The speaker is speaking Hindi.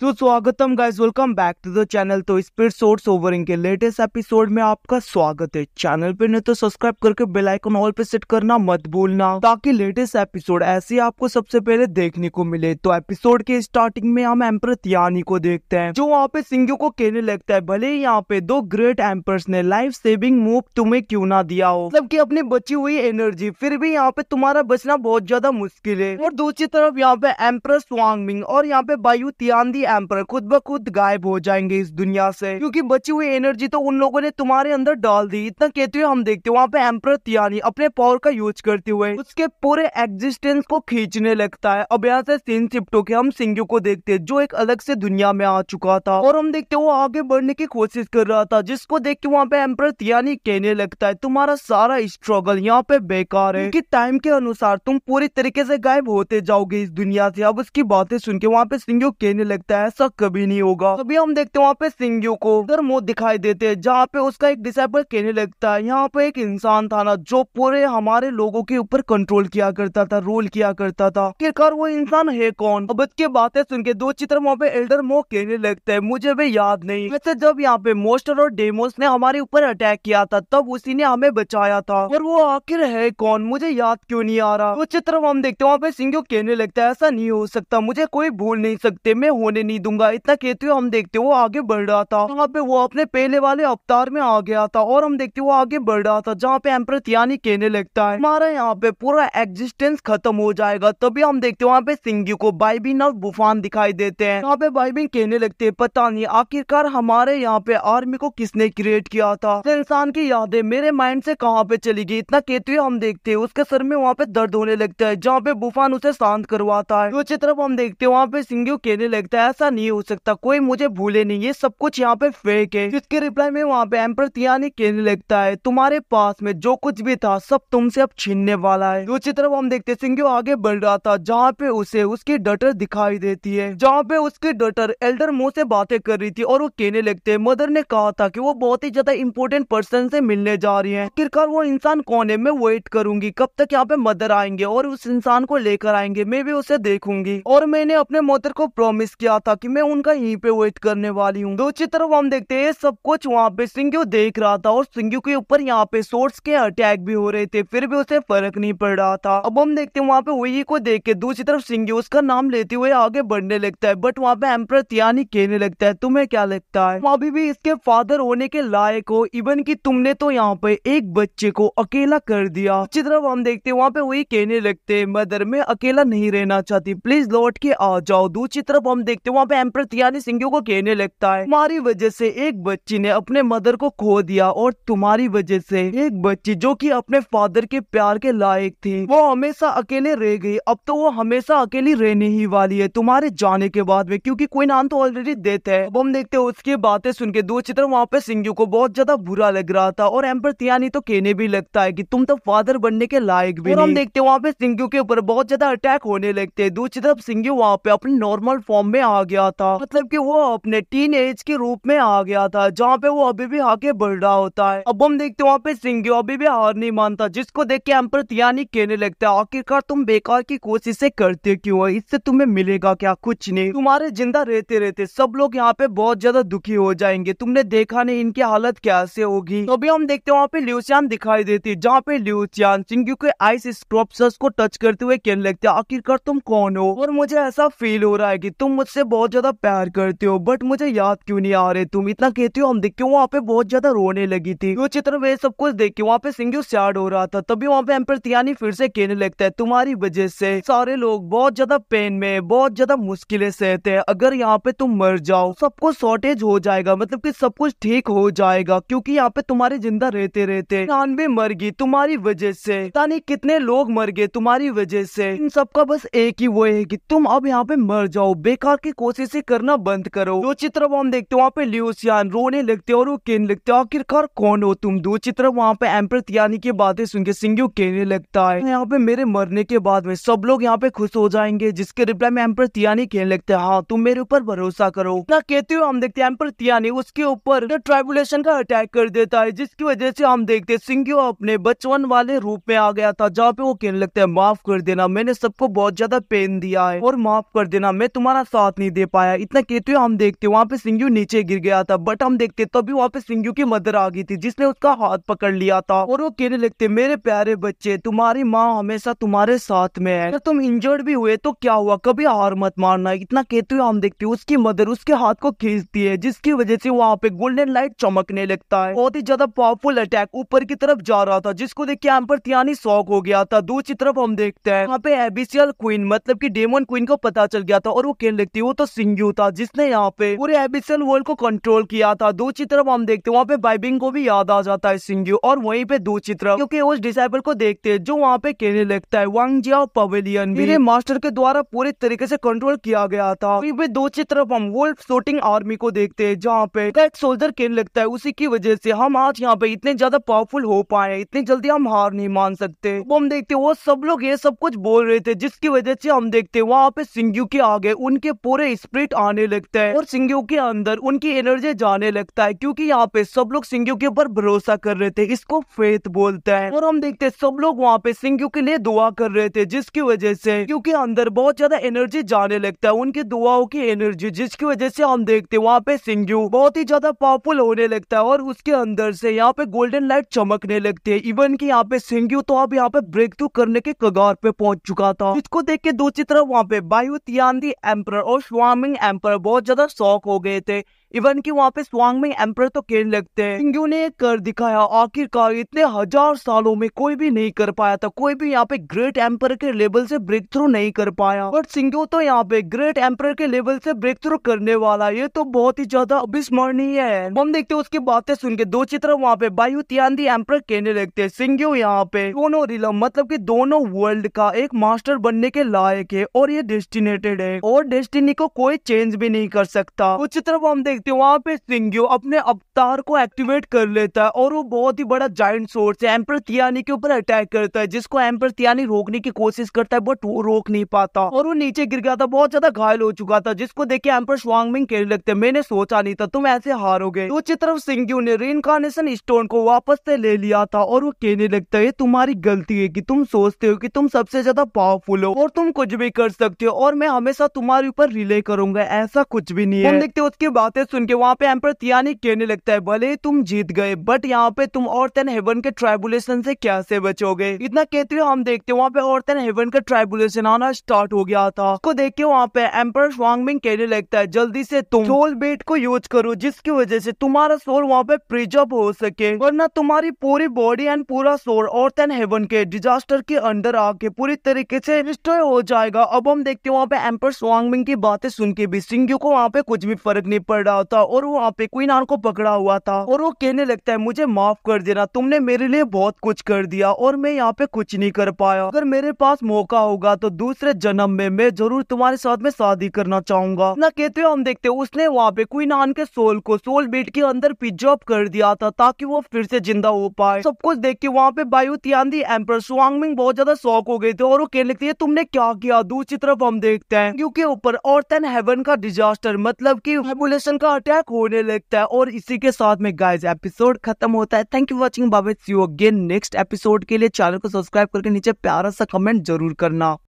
तो स्वागतम guys, welcome back to the channel. तो स्पीड सोर्स ओवरिंग के लेटेस्ट एपिसोड में आपका स्वागत है। चैनल पे नहीं तो सब्सक्राइब करके बेल आइकन ऑल पे सेट करना मत भूलना, ताकि लेटेस्ट एपिसोड ऐसे आपको सबसे पहले देखने को मिले। तो एपिसोड के स्टार्टिंग में हम एम्पर तियानी को देखते हैं, जो वहाँ पे सिंगू को कहने लगता है, भले ही यहाँ पे दो ग्रेट एम्पर्स ने लाइफ सेविंग मूव तुम्हें क्यों ना दिया हो, मतलब कि अपनी बची हुई एनर्जी, फिर भी यहाँ पे तुम्हारा बचना बहुत ज्यादा मुश्किल है। और दूसरी तरफ यहाँ पे एम्पर स्वांगमिंग और यहाँ पे बायू तियानी एम्पर खुद ब खुद गायब हो जाएंगे इस दुनिया से, क्योंकि बची हुई एनर्जी तो उन लोगों ने तुम्हारे अंदर डाल दी। इतना कहते हुए हम देखते हैं वहाँ पे एम्पर तियानी अपने पावर का यूज करते हुए उसके पूरे एग्जिस्टेंस को खींचने लगता है। अब यहाँ से सीन शिफ्ट होके हम सिंगू को देखते हैं, जो एक अलग से दुनिया में आ चुका था, और हम देखते वो आगे बढ़ने की कोशिश कर रहा था, जिसको देख के वहाँ पे एम्पर तियानी कहने लगता है, तुम्हारा सारा स्ट्रगल यहाँ पे बेकार है, कि टाइम के अनुसार तुम पूरी तरीके से गायब होते जाओगे इस दुनिया से। अब उसकी बातें सुन के वहाँ पे सिंगू कहने लगता है, ऐसा कभी नहीं होगा। तभी हम देखते हैं वहाँ पे सिंगू को उधर मुंह दिखाई देते हैं, जहाँ पे उसका एक डिसाइपल कहने लगता है, यहाँ पे एक इंसान था ना जो पूरे हमारे लोगों के ऊपर कंट्रोल किया करता था, रूल किया करता था, आखिरकार वो इंसान है कौन। अब उसकी बातें सुन के दो चित्र वहाँ पे एल्डर मो कहने लगता है, मुझे भी याद नहीं, वैसे जब यहाँ पे मोस्टर और डेमोस ने हमारे ऊपर अटैक किया था तब उसी ने हमें बचाया था, और वो आखिर है कौन, मुझे याद क्यों नहीं आ रहा। वो चित्र हम देखते हैं वहाँ पे सिंगू कहने लगता है, ऐसा नहीं हो सकता, मुझे कोई भूल नहीं सकते, मैं होने नहीं दूंगा। इतना कहते हुए हम देखते वो आगे बढ़ रहा था, वहाँ पे वो अपने पहले वाले अवतार में आ गया था, और हम देखते वो आगे बढ़ रहा था, जहाँ पे एम्पर तियानी कहने लगता है, हमारा यहाँ पे पूरा एग्जिस्टेंस खत्म हो जाएगा। तभी हम देखते वहाँ पे सिंगू को बाइबिन और बुफान दिखाई देते हैं। यहाँ पे बाइबिन कहने लगते हैं, पता नहीं आखिरकार हमारे यहाँ पे आर्मी को किसने क्रिएट किया था, इंसान की यादें मेरे माइंड से कहाँ पे चली गई। इतना कहते हुए हम देखते हैं उसके सर में वहाँ पे दर्द होने लगता है, जहाँ पे बुफान उसे शांत करवाता है। दूसरी तरफ हम देखते हैं वहाँ पे सिंगू कहने लगता है, ऐसा नहीं हो सकता, कोई मुझे भूले नहीं, ये सब कुछ यहाँ पे फेक है। जिसके रिप्लाई में वहाँ पे एम्पर तियानी कहने लगता है, तुम्हारे पास में जो कुछ भी था सब तुमसे अब छीनने वाला है। दूसरी तरफ हम देखते सिंगू आगे बढ़ रहा था, जहाँ पे उसे उसकी डॉटर दिखाई देती है, जहाँ पे उसकी डॉटर एल्डर मो से बातें कर रही थी, और वो कहने लगते हैं, मदर ने कहा था कि वो बहुत ही ज्यादा इंपॉर्टेंट पर्सन से मिलने जा रही है, आखिरकार वो इंसान कौन है, मैं वेट करूंगी कब तक यहाँ पे मदर आएंगे और उस इंसान को लेकर आएंगे, मैं भी उसे देखूंगी, और मैंने अपने मदर को प्रॉमिस किया था कि मैं उनका यहीं पे वेट करने वाली हूँ। दूसरी तरफ हम देखते हैं सब कुछ वहाँ पे सिंगू देख रहा था, और सिंगू के ऊपर यहाँ पे सोर्स के अटैक भी हो रहे थे, फिर भी उसे फर्क नहीं पड़ रहा था। अब हम देखते हैं वहाँ पे वही को देख के दूसरी तरफ सिंगू उसका नाम लेते हुए आगे बढ़ने लगता है, बट वहाँ पे एम्पर तियानी कहने लगता है, तुम्हें क्या लगता है अभी भी इसके फादर होने के लायक हो, इवन कि तुमने तो यहाँ पे एक बच्चे को अकेला कर दिया। दूसरी तरफ हम देखते हैं वहाँ पे वही कहने लगते हैं, मदर मैं अकेला नहीं रहना चाहती, प्लीज लौट के आ जाओ। दूसरी तरफ हम देखते हैं वहाँ पे एम्पर तियानी सिंगू को कहने लगता है, तुम्हारी वजह से एक बच्ची ने अपने मदर को खो दिया, और तुम्हारी वजह से एक बच्ची जो कि अपने फादर के प्यार के लायक थी, वो हमेशा अकेले रह गई। अब तो वो हमेशा अकेली रहने ही वाली है तुम्हारे जाने के बाद में, क्योंकि कोई नाम तो ऑलरेडी डेथ है। अब हम देखते हैं उसकी बातें सुन के दूसरी तरफ वहाँ पे सिंगू को बहुत ज्यादा बुरा लग रहा था, और एम्पर तियानी तो कहने भी लगता है कि तुम तो फादर बनने के लायक भी नहीं। हम देखते हैं वहाँ पे सिंगू के ऊपर बहुत ज्यादा अटैक होने लगते हैं। दूसरी तरफ सिंगू वहाँ पे अपने नॉर्मल फॉर्म में आ गया था, मतलब कि वो अपने टीन एज के रूप में आ गया था, जहाँ पे वो अभी भी आगे बढ़ रहा होता है। अब हम देखते हैं वहाँ पे सिंगू अभी भी हार नहीं मानता, जिसको देख के एम्पर तियानी कहने लगता है, आखिरकार तुम बेकार की कोशिशें करते क्यों हो, इससे तुम्हें मिलेगा क्या, कुछ नहीं, तुम्हारे जिंदा रहते रहते सब लोग यहाँ पे बहुत ज्यादा दुखी हो जाएंगे, तुमने देखा नहीं इनकी हालत कैसे होगी। तो अभी हम देखते हैं वहाँ पे ल्यूसियान दिखाई देती है, जहाँ पे ल्यूसियान सिंगू के आइस स्क्रॉप्सर्स को टच करते हुए कहने लगते हैं, आखिरकार तुम कौन हो, और मुझे ऐसा फील हो रहा है कि तुम मुझसे बहुत ज्यादा प्यार करते हो, बट मुझे याद क्यों नहीं आ रहे तुम। इतना कहते हो हम देखते वहाँ पे बहुत ज्यादा रोने लगी थी। वो चित्र वे सब कुछ देख के वहाँ पे सिंगू सैड हो रहा था। तभी वहाँ पे एम्पर तियानी फिर से कहने लगता है, तुम्हारी वजह से सारे लोग बहुत ज्यादा पेन में, बहुत ज्यादा मुश्किलें सहते हैं, अगर यहाँ पे तुम मर जाओ सब कुछ शॉर्टेज हो जाएगा, मतलब कि सब कुछ ठीक हो जाएगा, क्योंकि यहाँ पे तुम्हारे जिंदा रहते रहते जान भी मर गई तुम्हारी वजह से, पता नहीं कितने लोग मर गए तुम्हारी वजह से। इन सबका बस एक ही वो है कि तुम अब यहाँ पे मर जाओ, बेकार की कोशिशें करना बंद करो। दूसरी तरफ हम देखते वहाँ पे ल्यूसियान रोने लगते और वो कहने लगते, आखिरकार कौन हो तुम। दूसरी तरफ वहाँ पे एम्पर तियानी की बातें सुन के सिंगू कहने लगता है, यहाँ पे मेरे मरने के बाद में सब लोग यहाँ पे खुश हो जाएंगे, जिसके रिप्लाई में एम्पर तियानी कहने लगता है, हाँ तुम मेरे ऊपर भरोसा करो। ना कहते हुए हम देखते हैं एम्पर तियानी उसके ऊपर ट्राइबुलेशन का अटैक कर देता है, जिसकी वजह से हम देखते सिंगू अपने बचपन वाले रूप में आ गया था, जहाँ पे वो कहने लगता है, माफ कर देना, मैंने सबको बहुत ज्यादा पेन दिया है, और माफ कर देना, मैं तुम्हारा साथ नहीं दे पाया। इतना कहते हुए हम देखते वहाँ पे सिंघू नीचे गिर गया था, बट हम देखते तभी वहाँ पे सिंघू की मदर आ गई थी जिसने उसका हाथ पकड़ लिया था और वो कहने लगते मेरे प्यारे बच्चे, तुम्हारी माँ हमेशा तुम्हारे साथ में है, अगर तुम इंजर्ड भी हुए तो क्या हुआ, कभी हार मत मारना। इतना कहते हुए हम देखते उसकी मदर उसके हाथ को खींचती है जिसकी वजह से वहाँ पे गोल्डन लाइट चमकने लगता है। बहुत ही ज्यादा पावरफुल अटैक ऊपर की तरफ जा रहा था जिसको देख के एम्पर थियानी शॉक हो गया था। दूसरी तरफ हम देखते हैं वहाँ पे एबिसियल क्वीन मतलब की डेमन क्वीन को पता चल गया था और वो कहने लगती वो तो सिंघू था जिसने यहाँ पे पूरे एबिसियल वर्ल्ड को कंट्रोल किया था। दूसरी तरफ हम देखते वहाँ पे बाइबिंग को भी याद आ जाता है सिंघू, और वहीं पे दूसरी तरफ क्योंकि उस डिसाइपल को देखते हैं जो वहाँ पे कहने लगता है वांग जियाओ पवेलियन मेरे मास्टर के द्वारा पूरे तरीके से कंट्रोल किया गया था। वहीं पे दूसरी तरफ हम वुल्फ शूटिंग आर्मी को देखते हैं जहाँ पे एक सोल्जर कहने लगता है उसी की वजह से हम आज यहाँ पे इतने ज्यादा पावरफुल हो पाए, इतनी जल्दी हम हार नहीं मान सकते। वो हम देखते वो सब लोग ये सब कुछ बोल रहे थे जिसकी वजह से हम देखते वहाँ पे सिंघू के आगे उनके पूरे स्पिरिट आने लगता है और सिंघू के अंदर उनकी एनर्जी जाने लगता है क्योंकि यहाँ पे सब लोग सिंघू के ऊपर भरोसा कर रहे थे, इसको फेथ बोलते हैं। और हम देखते सब लोग वहाँ पे सिंघू के लिए दुआ कर रहे थे जिसकी वजह से क्योंकि अंदर बहुत ज्यादा एनर्जी जाने लगता है, उनकी दुआओं की एनर्जी, जिसकी वजह से हम देखते वहाँ पे सिंघू बहुत ही ज्यादा पावरफुल होने लगता है और उसके अंदर से यहाँ पे गोल्डन लाइट चमकने लगती है। इवन की यहाँ पे सिंघू तो अब यहाँ पे ब्रेक थ्रू करने के कगार पे पहुंच चुका था। इसको देख के दूसरी तरफ वहाँ पे बायू तियानदी एम्पर और स्वामिंग एम्पर बहुत ज्यादा शॉक हो गए थे। इवन की वहाँ पे स्वांगमिंग एम्पर तो कहने लगते हैं सिंघू ने कर दिखाया, आखिरकार इतने हजार सालों में कोई भी नहीं कर पाया था, कोई भी यहाँ पे ग्रेट एम्पर के लेवल से ब्रेक थ्रू नहीं कर पाया, बट सिंघू तो यहाँ पे ग्रेट एम्पर के लेवल से ब्रेक थ्रू करने वाला, ये तो बहुत ही ज्यादा अविस्मरणीय है। हम देखते उसकी बातें सुन के दो चित्र वहाँ पे बायू तियानदी एम्पर कहने लगते हैं सिंघू यहाँ पे दोनों रिलम मतलब की दोनों वर्ल्ड का एक मास्टर बनने के लायक है और ये डेस्टिनेटेड है और डेस्टिनी को कोई चेंज भी नहीं कर सकता। उस चित्र हम देखते वहाँ पे सिंघू अपने अवतार को एक्टिवेट कर लेता है और वो बहुत ही बड़ा जायंट सोर्स से एम्पर तियानी के ऊपर अटैक करता है जिसको एम्पर तियानी रोकने की कोशिश करता है बट वो रोक नहीं पाता और वो नीचे गिर गया था, बहुत ज्यादा घायल हो चुका था, जिसको देख के एम्पर स्वांगमिंग कहने लगते हैं मैंने सोचा नहीं था तुम ऐसे हारोगे। दूसरी तरफ सिंघू ने रीइंकार्नेशन स्टोन को वापस से ले लिया था और वो कहने लगता है तुम्हारी गलती है कि तुम सोचते हो कि तुम सबसे ज्यादा पावरफुल हो और तुम कुछ भी कर सकते हो और मैं हमेशा तुम्हारे ऊपर रिले करूंगा, ऐसा कुछ भी नहीं है। हम देखते उसकी बातें सुन के वहाँ पे एम्पर तियानी कहने लगता है भले तुम जीत गए बट यहाँ पे तुम अर्थ एंड हेवन के ट्राइबुलेशन से कैसे बचोगे। इतना कहते हुए हम देखते वहाँ पे अर्थ एंड हेवन का ट्राइबुलेशन आना स्टार्ट हो गया था। उसको देख के वहाँ पे एम्पर स्वांगमिंग कहने लगता है जल्दी से तुम सोल बेट को यूज करो जिसकी वजह से तुम्हारा सोल वहाँ पे प्रिजर्व हो सके, वरना तुम्हारी पूरी बॉडी एंड पूरा सोल अर्थ एंड हेवन के डिजास्टर के अंदर आके पूरी तरीके से डिस्ट्रॉय हो जाएगा। अब हम देखते वहाँ पे एम्पर स्वांगमिंग की बातें सुन के भी सिंघू को वहाँ पे कुछ भी फर्क नहीं पड़ रहा था और वहाँ पे क्वीन आन को पकड़ा हुआ था और वो कहने लगता है मुझे माफ कर देना, तुमने मेरे लिए बहुत कुछ कर दिया और मैं यहाँ पे कुछ नहीं कर पाया, अगर मेरे पास मौका होगा तो दूसरे जन्म में मैं जरूर तुम्हारे साथ में शादी करना चाहूंगा। ना कहते हुए हम देखते उसने वहाँ पे क्वीन आन के सोल को सोल बीट के अंदर प्रिजर्व कर दिया था ताकि वो फिर से जिंदा हो पाए। सब कुछ देख के वहाँ पे बायू तियानदी एम्पर स्वांगमिंग बहुत ज्यादा शॉक हो गए थे और वो कहने लगती है तुमने क्या किया। दूसरी तरफ हम देखते हैं क्योंकि ऊपर अर्थ एंड हेवन का डिजास्टर मतलब की रेवोल्यूशन का अटैक होने लगता है और इसी के साथ में गाइस एपिसोड खत्म होता है। Thank you watching, bye bye, see you again next episode के लिए चैनल को सब्सक्राइब करके नीचे प्यारा सा कमेंट जरूर करना।